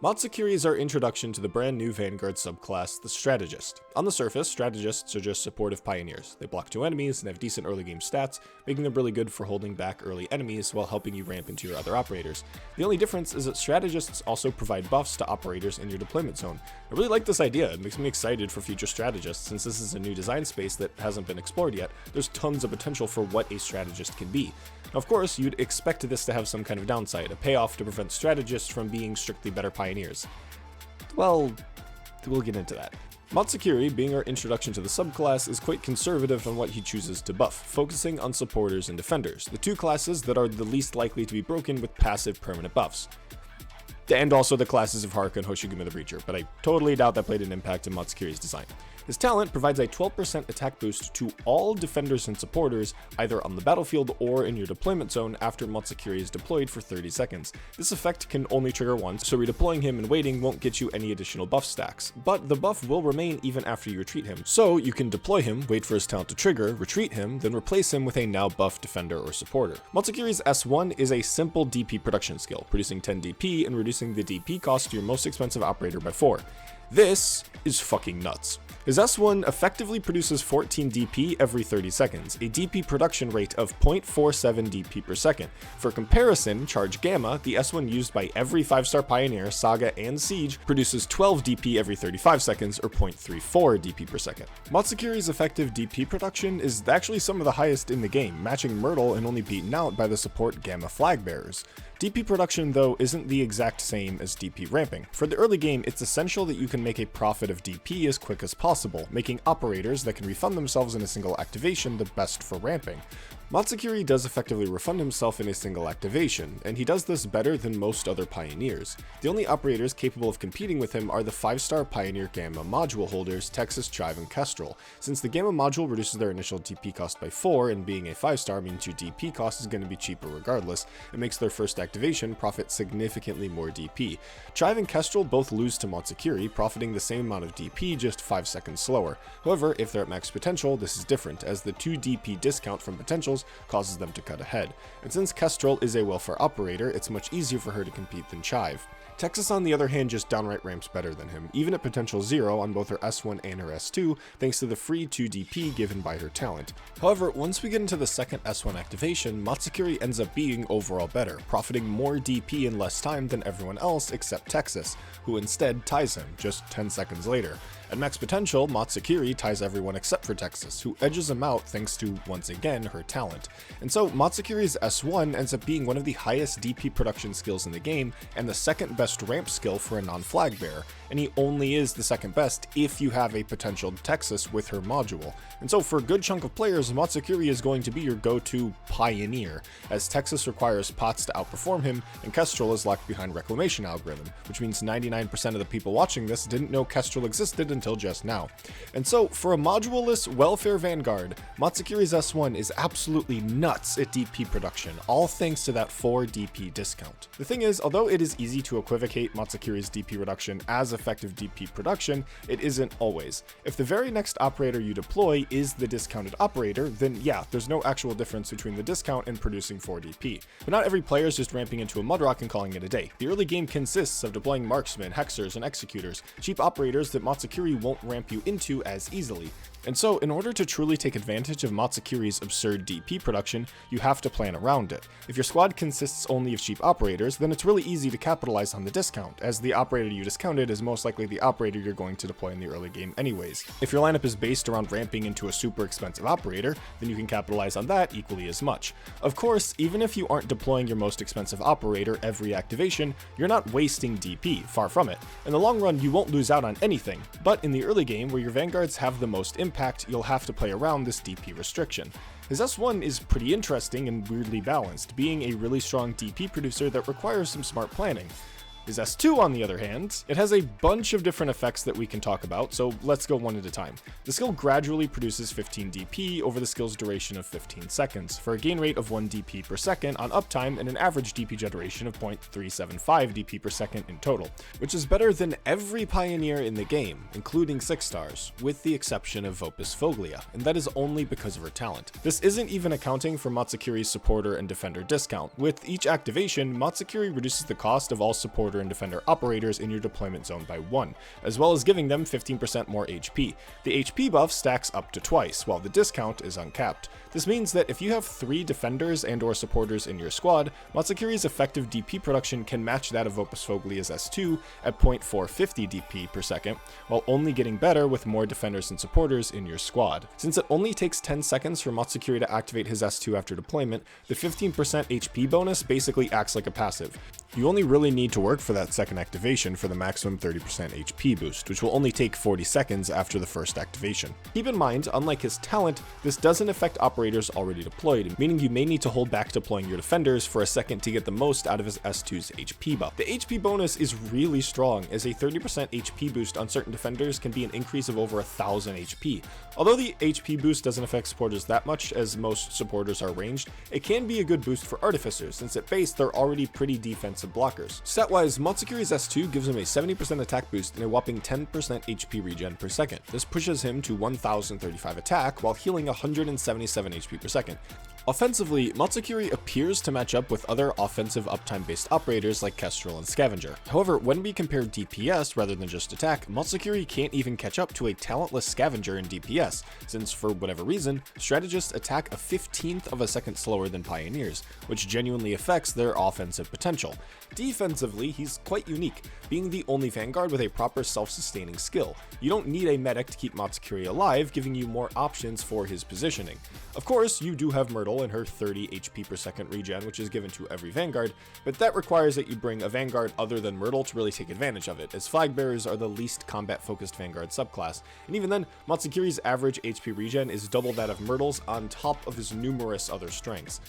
Matsukiri is our introduction to the brand new Vanguard subclass, the Strategist. On the surface, Strategists are just supportive pioneers. They block 2 enemies and have decent early game stats, making them really good for holding back early enemies while helping you ramp into your other operators. The only difference is that Strategists also provide buffs to operators in your deployment zone. I really like this idea. It makes me excited for future Strategists. Since this is a new design space that hasn't been explored yet, there's tons of potential for what a Strategist can be. Now, of course, you'd expect this to have some kind of downside, a payoff to prevent Strategists from being strictly better pioneers. Well, we'll get into that. Matsukiri, being our introduction to the subclass, is quite conservative on what he chooses to buff, focusing on supporters and defenders, the two classes that are the least likely to be broken with passive permanent buffs. And also the classes of Haruka and Hoshiguma the Breacher, but I totally doubt that played an impact in Matsukiri's design. His talent provides a 12% attack boost to all defenders and supporters, either on the battlefield or in your deployment zone after Matsukiri is deployed for 30 seconds. This effect can only trigger once, so redeploying him and waiting won't get you any additional buff stacks, but the buff will remain even after you retreat him. So you can deploy him, wait for his talent to trigger, retreat him, then replace him with a now buffed defender or supporter. Matsukiri's S1 is a simple DP production skill, producing 10 DP and reducing the DP cost to your most expensive operator by 4. This is fucking nuts. His S1 effectively produces 14 DP every 30 seconds, a DP production rate of 0.47 DP per second. For comparison, Charge Gamma, the S1 used by every 5-star Pioneer, Saga, and Siege, produces 12 DP every 35 seconds, or 0.34 DP per second. Matsukiri's effective DP production is actually some of the highest in the game, matching Myrtle and only beaten out by the support Gamma Flag Bearers. DP production, though, isn't the exact same as DP ramping. For the early game, it's essential that you can make a profit of DP as quick as possible, making operators that can refund themselves in a single activation the best for ramping. Matsukiri does effectively refund himself in a single activation, and he does this better than most other Pioneers. The only operators capable of competing with him are the 5-star Pioneer Gamma module holders Texas, Chive, and Kestrel. Since the Gamma module reduces their initial DP cost by 4, and being a 5-star means your DP cost is going to be cheaper regardless, it makes their first activation profit significantly more DP. Chive and Kestrel both lose to Matsukiri, profiting the same amount of DP, just 5 seconds slower. However, if they're at max potential, this is different, as the 2 DP discount from potentials causes them to cut ahead. And since Kestrel is a welfare operator, it's much easier for her to compete than Chive. Texas, on the other hand, just downright ramps better than him, even at potential 0 on both her S1 and her S2, thanks to the free 2 DP given by her talent. However, once we get into the second S1 activation, Matsukiri ends up being overall better, profiting more DP in less time than everyone else except Texas, who instead ties him just 10 seconds later. At max potential, Matsukiri ties everyone except for Texas, who edges him out thanks to, once again, her talent. And so Matsukiri's S1 ends up being one of the highest DP production skills in the game, and the second best ramp skill for a non-flag bearer, and he only is the second best if you have a potential Texas with her module. And so for a good chunk of players, Matsukiri is going to be your go-to pioneer, as Texas requires pots to outperform him, and Kestrel is locked behind Reclamation algorithm, which means 99% of the people watching this didn't know Kestrel existed until just now. And so, for a moduleless welfare vanguard, Matsukiri's S1 is absolutely nuts at DP production, all thanks to that 4 DP discount. The thing is, although it is easy to equivocate Matsukiri's DP reduction as effective DP production, it isn't always. If the very next operator you deploy is the discounted operator, then yeah, there's no actual difference between the discount and producing 4 DP. But not every player is just ramping into a Mudrock and calling it a day. The early game consists of deploying marksmen, hexers, and executors, cheap operators that Matsukiri won't ramp you into as easily. And so, in order to truly take advantage of Matsukiri's absurd DP production, you have to plan around it. If your squad consists only of cheap operators, then it's really easy to capitalize on the discount, as the operator you discounted is most likely the operator you're going to deploy in the early game anyways. If your lineup is based around ramping into a super expensive operator, then you can capitalize on that equally as much. Of course, even if you aren't deploying your most expensive operator every activation, you're not wasting DP, far from it. In the long run, you won't lose out on anything, but in the early game, where your vanguards have the most impact, you'll have to play around this DP restriction. His S1 is pretty interesting and weirdly balanced, being a really strong DP producer that requires some smart planning. His S2, on the other hand, it has a bunch of different effects that we can talk about, so let's go one at a time. The skill gradually produces 15 DP over the skill's duration of 15 seconds, for a gain rate of 1 DP per second on uptime and an average DP generation of 0.375 DP per second in total, which is better than every Pioneer in the game, including 6-stars, with the exception of Opus Foglia, and that is only because of her talent. This isn't even accounting for Matsukiri's supporter and defender discount. With each activation, Matsukiri reduces the cost of all supporters supporter and defender operators in your deployment zone by 1, as well as giving them 15% more HP. The HP buff stacks up to twice, while the discount is uncapped. This means that if you have 3 defenders and or supporters in your squad, Matsukiri's effective DP production can match that of Opus Foglia's S2 at 0.450 DP per second, while only getting better with more defenders and supporters in your squad. Since it only takes 10 seconds for Matsukiri to activate his S2 after deployment, the 15% HP bonus basically acts like a passive. You only really need to work for that second activation for the maximum 30% HP boost, which will only take 40 seconds after the first activation. Keep in mind, unlike his talent, this doesn't affect operators already deployed, meaning you may need to hold back deploying your defenders for a second to get the most out of his S2's HP buff. The HP bonus is really strong, as a 30% HP boost on certain defenders can be an increase of over 1000 HP. Although the HP boost doesn't affect supporters that much, as most supporters are ranged, it can be a good boost for artificers, since at base they're already pretty defensive blockers. Stat-wise, Matsukiri's S2 gives him a 70% attack boost and a whopping 10% HP regen per second. This pushes him to 1035 attack while healing 177 HP per second. Offensively, Matsukiri appears to match up with other offensive uptime-based operators like Kestrel and Scavenger. However, when we compare DPS rather than just attack, Matsukiri can't even catch up to a talentless Scavenger in DPS, since for whatever reason, Strategists attack a 15th of a second slower than Pioneers, which genuinely affects their offensive potential. Defensively, he's quite unique, being the only Vanguard with a proper self-sustaining skill. You don't need a medic to keep Matsukiri alive, giving you more options for his positioning. Of course, you do have Myrtle and her 30 HP per second regen, which is given to every Vanguard, but that requires that you bring a Vanguard other than Myrtle to really take advantage of it, as Flag Bearers are the least combat-focused Vanguard subclass, and even then, Matsukiri's average HP regen is double that of Myrtle's on top of his numerous other strengths.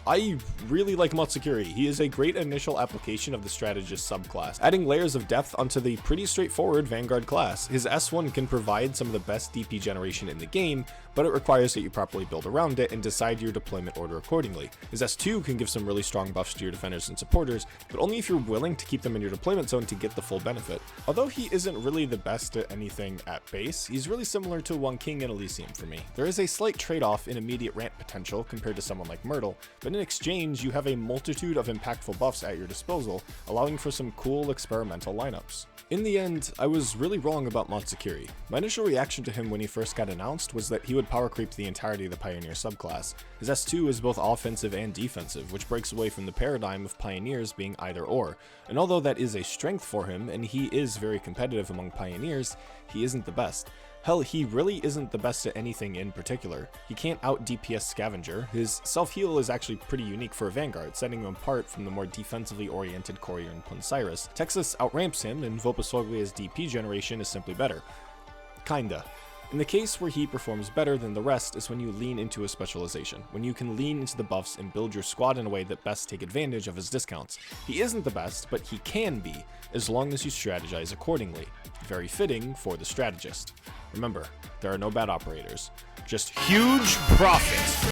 I really like Matsukiri. He is a great initial application of the Strategist subclass, adding layers of depth onto the pretty straightforward Vanguard class. His S1 can provide some of the best DP generation in the game, but it requires that you properly build around it and decide your deployment order accordingly. His S2 can give some really strong buffs to your defenders and supporters, but only if you're willing to keep them in your deployment zone to get the full benefit. Although he isn't really the best at anything at base, he's really similar to One King and Elysium for me. There is a slight trade-off in immediate ramp potential compared to someone like Myrtle, but in exchange, you have a multitude of impactful buffs at your disposal, allowing for some cool experimental lineups. In the end, I was really wrong about Matsukiri. My initial reaction to him when he first got announced was that he would power creep the entirety of the Pioneer subclass. His S2 is both offensive and defensive, which breaks away from the paradigm of Pioneers being either or. And although that is a strength for him, and he is very competitive among Pioneers, he isn't the best. Hell, he really isn't the best at anything in particular. He can't out-DPS Scavenger. His self-heal is actually pretty unique for a Vanguard, setting him apart from the more defensively oriented Courier and Punsiris. Texas outramps him, and Opus Foglia's DP generation is simply better. Kinda. In the case where he performs better than the rest is when you lean into a specialization, when you can lean into the buffs and build your squad in a way that best take advantage of his discounts. He isn't the best, but he can be, as long as you strategize accordingly. Very fitting for the Strategist. Remember, there are no bad operators, just huge profit.